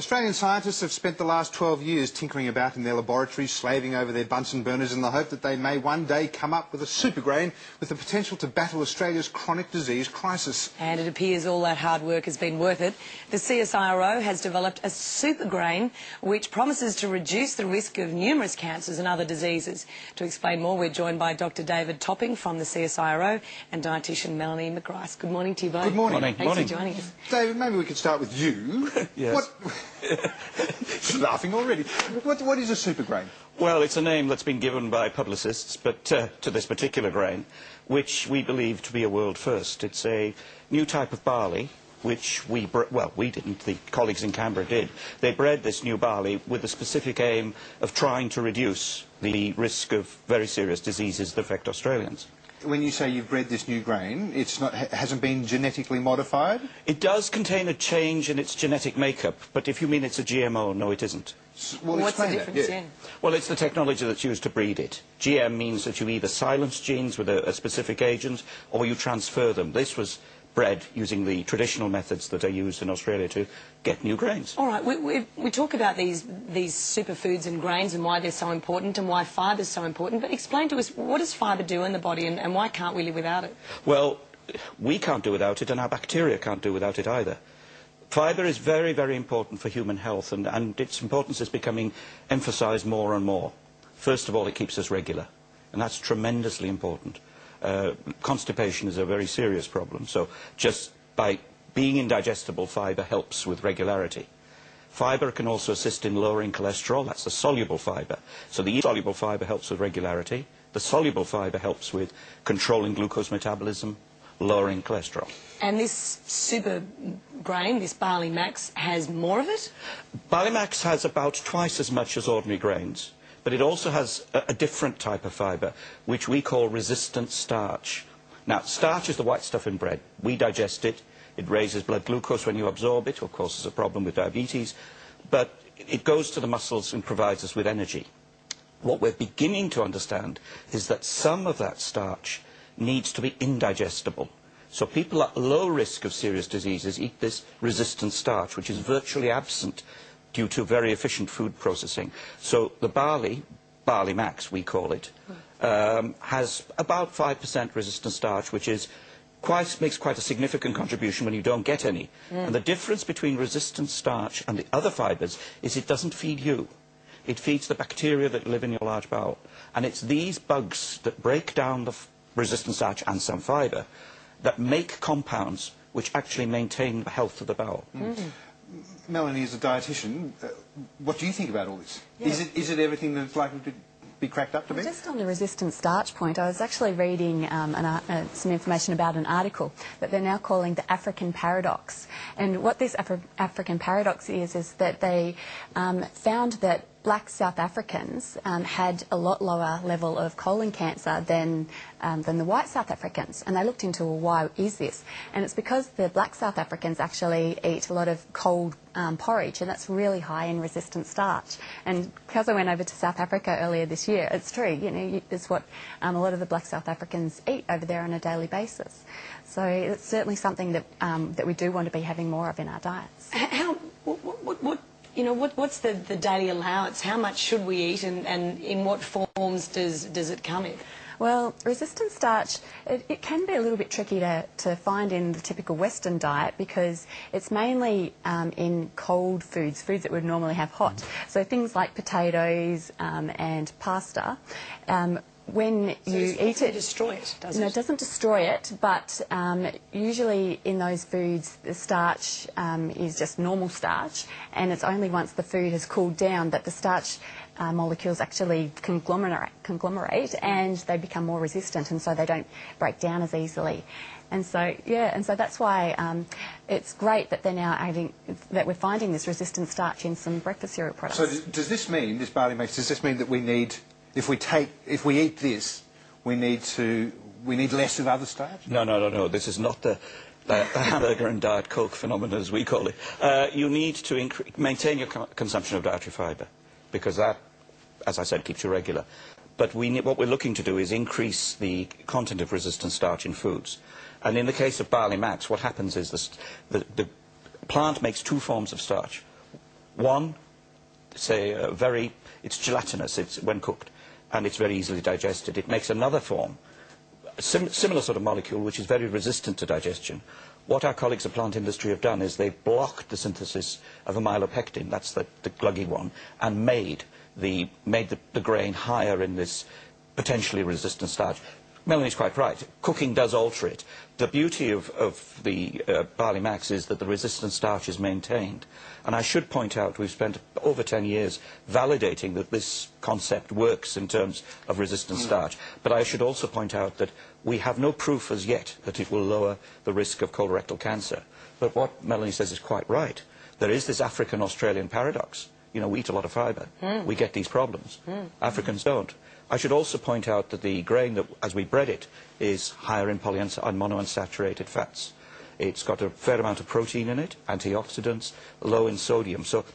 Australian scientists have spent the last 12 years tinkering about in their laboratories, slaving over their Bunsen burners in the hope that they may one day come up with a super grain with the potential to battle Australia's chronic disease crisis. And it appears all that hard work has been worth it. The CSIRO has developed a super grain which promises to reduce the risk of numerous cancers and other diseases. To explain more, we're joined by Dr. David Topping from the CSIRO and dietitian Melanie McGrice. Good morning to you both. Good morning. Thanks for joining us. David, maybe we could start with you. Yes. She's laughing already. What is a super grain? Well, it's a name that's been given by publicists, but to this particular grain, which we believe to be a world first. It's a new type of barley, which we didn't, the colleagues in Canberra did. They bred this new barley with the specific aim of trying to reduce the risk of very serious diseases that affect Australians. When you say you've bred this new grain, hasn't been genetically modified? It does contain a change in its genetic makeup, but if you mean it's a GMO, no, it isn't. Well, what's the difference? Yeah. Well, it's the technology that's used to breed it. GM means that you either silence genes with a specific agent or you transfer them. This was bred using the traditional methods that are used in Australia to get new grains. All right, we talk about these superfoods and grains and why they're so important and why fibre is so important, but explain to us, what does fibre do in the body and why can't we live without it? Well, we can't do without it and our bacteria can't do without it either. Fibre is very, very important for human health and its importance is becoming emphasised more and more. First of all, it keeps us regular, and that's tremendously important. Constipation is a very serious problem, so just by being indigestible, fibre helps with regularity. Fibre can also assist in lowering cholesterol, that's the soluble fibre. So the insoluble fibre helps with regularity, the soluble fibre helps with controlling glucose metabolism, lowering cholesterol. And this super grain, this Barley Max, has more of it? Barley Max has about twice as much as ordinary grains. But it also has a different type of fibre, which we call resistant starch. Now, starch is the white stuff in bread. We digest it. It raises blood glucose when you absorb it, of course, it's a problem with diabetes. But it goes to the muscles and provides us with energy. What we're beginning to understand is that some of that starch needs to be indigestible. So people at low risk of serious diseases eat this resistant starch, which is virtually absent due to very efficient food processing. So the Barley Max, we call it, has about 5% resistant starch, which is makes quite a significant contribution when you don't get any. And the difference between resistant starch and the other fibres is it doesn't feed you. It feeds the bacteria that live in your large bowel. And it's these bugs that break down the resistant starch and some fibre that make compounds which actually maintain the health of the bowel. Melanie, as a dietitian, what do you think about all this? Yeah. Is it everything that's likely to be cracked up to be? Just on the resistant starch point, I was actually reading some information about an article that they're now calling the African paradox. And what this African paradox is that they found that black South Africans had a lot lower level of colon cancer than the white South Africans. And they looked into, well, why is this? And it's because the black South Africans actually eat a lot of cold porridge, and that's really high in resistant starch. And because I went over to South Africa earlier this year, it's true, you know, it's what a lot of the black South Africans eat over there on a daily basis. So it's certainly something that, that we do want to be having more of in our diets. What's the daily allowance? How much should we eat and in what forms does it come in? Well, resistant starch, it can be a little bit tricky to find in the typical Western diet because it's mainly in cold foods that would normally have hot. So things like potatoes and pasta. When you eat it, destroy it, doesn't it? No, it doesn't destroy it, but usually in those foods the starch is just normal starch, and it's only once the food has cooled down that the starch molecules actually conglomerate and they become more resistant, and so they don't break down as easily. And so, so that's why it's great that they're now we're finding this resistant starch in some breakfast cereal products. So does this mean, this Barley Max, does this mean that we need, if we eat this, we need less of other starch? No. This is not the hamburger and Diet Coke phenomenon, as we call it. You need to maintain your consumption of dietary fibre, because that, as I said, keeps you regular. But what we're looking to do is increase the content of resistant starch in foods. And in the case of Barley Max, what happens is the plant makes two forms of starch. One, say, it's gelatinous when cooked, and it's very easily digested. It makes another form, a similar sort of molecule, which is very resistant to digestion. What our colleagues at plant industry have done is they've blocked the synthesis of amylopectin, that's the gluggy one, and made the grain higher in this potentially resistant starch. Melanie's quite right. Cooking does alter it. The beauty of the Barley Max is that the resistant starch is maintained. And I should point out we've spent over 10 years validating that this concept works in terms of resistant starch. But I should also point out that we have no proof as yet that it will lower the risk of colorectal cancer. But what Melanie says is quite right. There is this African-Australian paradox. You know, we eat a lot of fibre. We get these problems. Africans don't. I should also point out that the grain, that, as we bread it, is higher in monounsaturated fats. It's got a fair amount of protein in it, antioxidants, low in sodium. So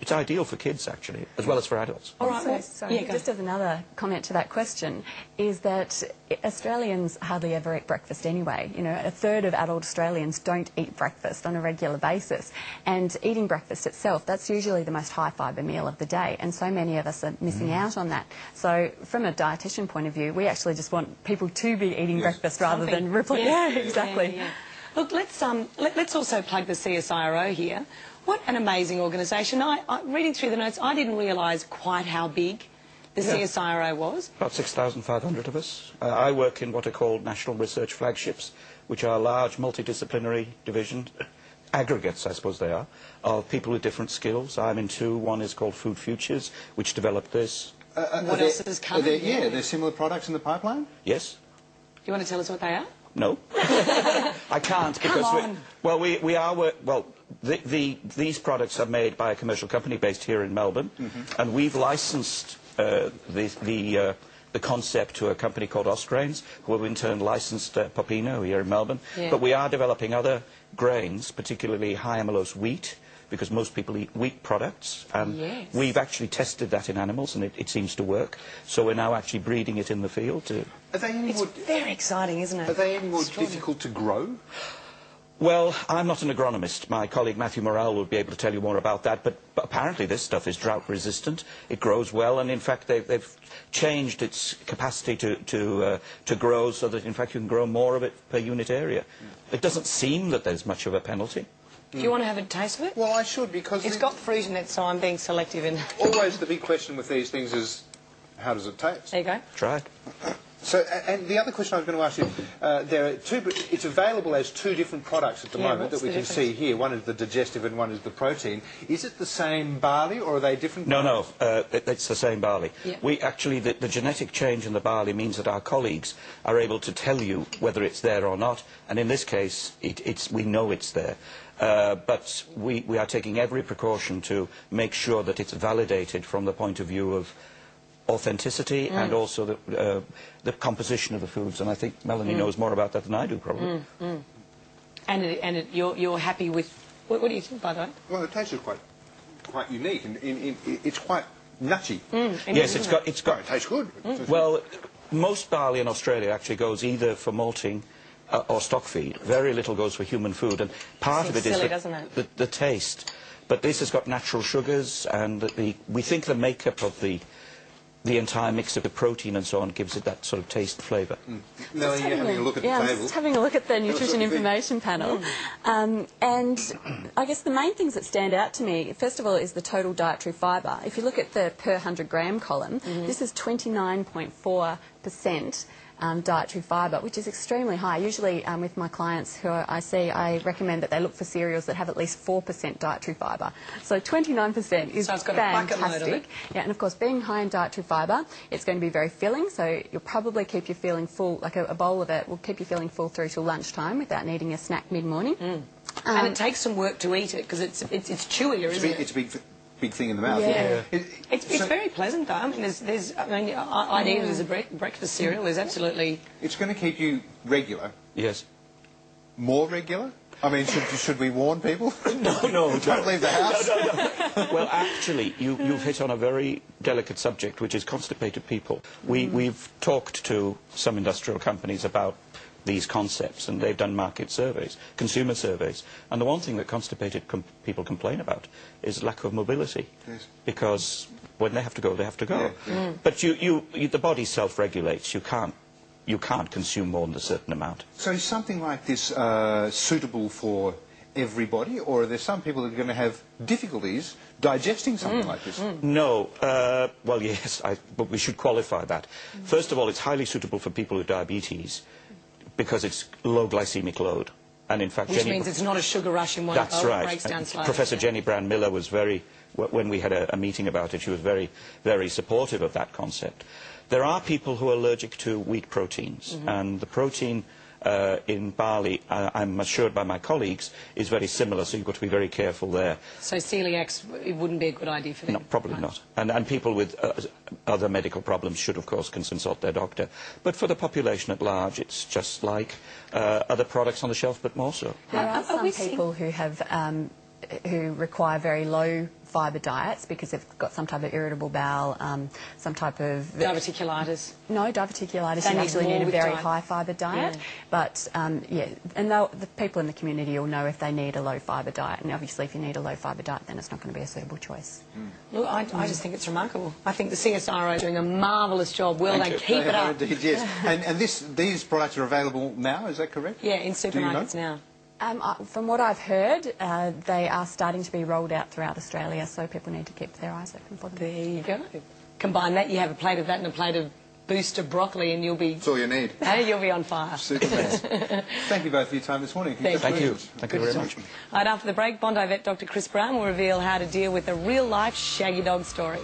it's ideal for kids, actually, as well as for adults. All right, Sorry, just as another comment to that question, is that Australians hardly ever eat breakfast anyway. You know, a third of adult Australians don't eat breakfast on a regular basis. And eating breakfast itself, that's usually the most high fibre meal of the day. And so many of us are missing out on that. So from a dietitian point of view, we actually just want people to be eating breakfast rather than replace. Yeah, exactly. Look, let's also plug the CSIRO here. What an amazing organisation. Reading through the notes, I didn't realise quite how big the CSIRO was. About 6,500 of us. I work in what are called national research flagships, which are large multidisciplinary divisions, aggregates, I suppose they are, of people with different skills. I'm in two. One is called Food Futures, which developed this. What else is coming? Are there similar products in the pipeline? Yes. You want to tell us what they are? No. I can't because these products are made by a commercial company based here in Melbourne, and we've licensed the concept to a company called Osgrains, who have in turn licensed Popino here in Melbourne. But we are developing other grains, particularly high amylose wheat, because most people eat wheat products, and we've actually tested that in animals, and it seems to work. So we're now actually breeding it in the field. It's very exciting, isn't it? Are they any more difficult to grow? Well, I'm not an agronomist. My colleague Matthew Morrell will be able to tell you more about that, but apparently this stuff is drought resistant. It grows well, and in fact they've changed its capacity to grow so that in fact you can grow more of it per unit area. It doesn't seem that there's much of a penalty. Do you want to have a taste of it? Well, I should, because it's got fruit in it, so I'm being selective in. Always the big question with these things is, how does it taste? There you go. Try it. So, and the other question I was going to ask you, there are it's available as two different products at the moment that we can see here. One is the digestive and one is the protein. Is it the same barley, or are they different? No, it's the same barley. Yeah. We actually, the genetic change in the barley means that our colleagues are able to tell you whether it's there or not, and in this case, we know it's there. But we are taking every precaution to make sure that it's validated from the point of view of authenticity and also the composition of the foods, and I think Melanie knows more about that than I do, probably. And you're happy with what do you think, by the way? Well, it tastes quite unique, and it's quite nutty. Yes, it's got. It tastes good. Well, most barley in Australia actually goes either for malting or stock feed. Very little goes for human food, and part of it is the taste. But this has got natural sugars, and we think the makeup of the entire mix of the protein and so on gives it that sort of taste flavour. Now you're having a look at the table. Just having a look at the nutrition information panel. And I guess the main things that stand out to me, first of all, is the total dietary fibre. If you look at the per 100 gram column, this is 29.4% dietary fibre, which is extremely high. Usually with my clients who I see, I recommend that they look for cereals that have at least 4% dietary fibre. So 29% is so it's got fantastic. A bucket load of it. Yeah, and of course being high in dietary fibre, it's going to be very filling, so you'll probably keep you feeling full, like a bowl of it will keep you feeling full through till lunchtime without needing a snack mid-morning. And it takes some work to eat it, because it's chewier, isn't it? It's a big thing in the mouth. Yeah. It's very pleasant, though. I mean, I'd eat it as a breakfast cereal. There's absolutely... It's going to keep you regular. Yes. More regular? I mean, should we warn people? No. Don't leave the house. No. Well, actually, you've hit on a very delicate subject, which is constipated people. We've talked to some industrial companies about these concepts, and they've done market surveys, consumer surveys. And the one thing that constipated people complain about is lack of mobility. Yes. Because when they have to go, they have to go. Yeah. But the body self-regulates. You can't consume more than a certain amount. So is something like this suitable for everybody, or are there some people that are going to have difficulties digesting something like this? No. Well, yes, but we should qualify that. First of all, it's highly suitable for people with diabetes because it's low glycemic load. And in fact, Which means it's not a sugar rush in one that's go, right. it breaks down slowly. Professor Jenny Brown-Miller was when we had a meeting about it, she was very, very supportive of that concept. There are people who are allergic to wheat proteins, and the protein in barley, I'm assured by my colleagues, is very similar, so you've got to be very careful there. So celiacs, it wouldn't be a good idea for them? No, probably not. And people with other medical problems should, of course, consult their doctor. But for the population at large, it's just like other products on the shelf, but more so. There are some people who have who require very low fibre diets because they've got some type of irritable bowel, some type of... Diverticulitis? No, diverticulitis, They you need actually more need a with very diet. high fibre diet. Yeah. But, yeah, and the people in the community will know if they need a low fibre diet. And obviously if you need a low fibre diet, then it's not going to be a suitable choice. Look, I just think it's remarkable. I think the CSIRO is doing a marvellous job. Well done. Keep it up. Indeed, yes. And these products are available now, is that correct? Yeah, in supermarkets now. From what I've heard, they are starting to be rolled out throughout Australia, so people need to keep their eyes open for them. There you go. Combine that, you have a plate of that and a plate of booster broccoli and you'll be... That's all you need. Hey, you'll be on fire. Super. Thank you both for your time this morning. Thank you. Congratulations. Thank you very much. Right after the break, Bondi vet Dr. Chris Brown will reveal how to deal with a real-life shaggy dog story.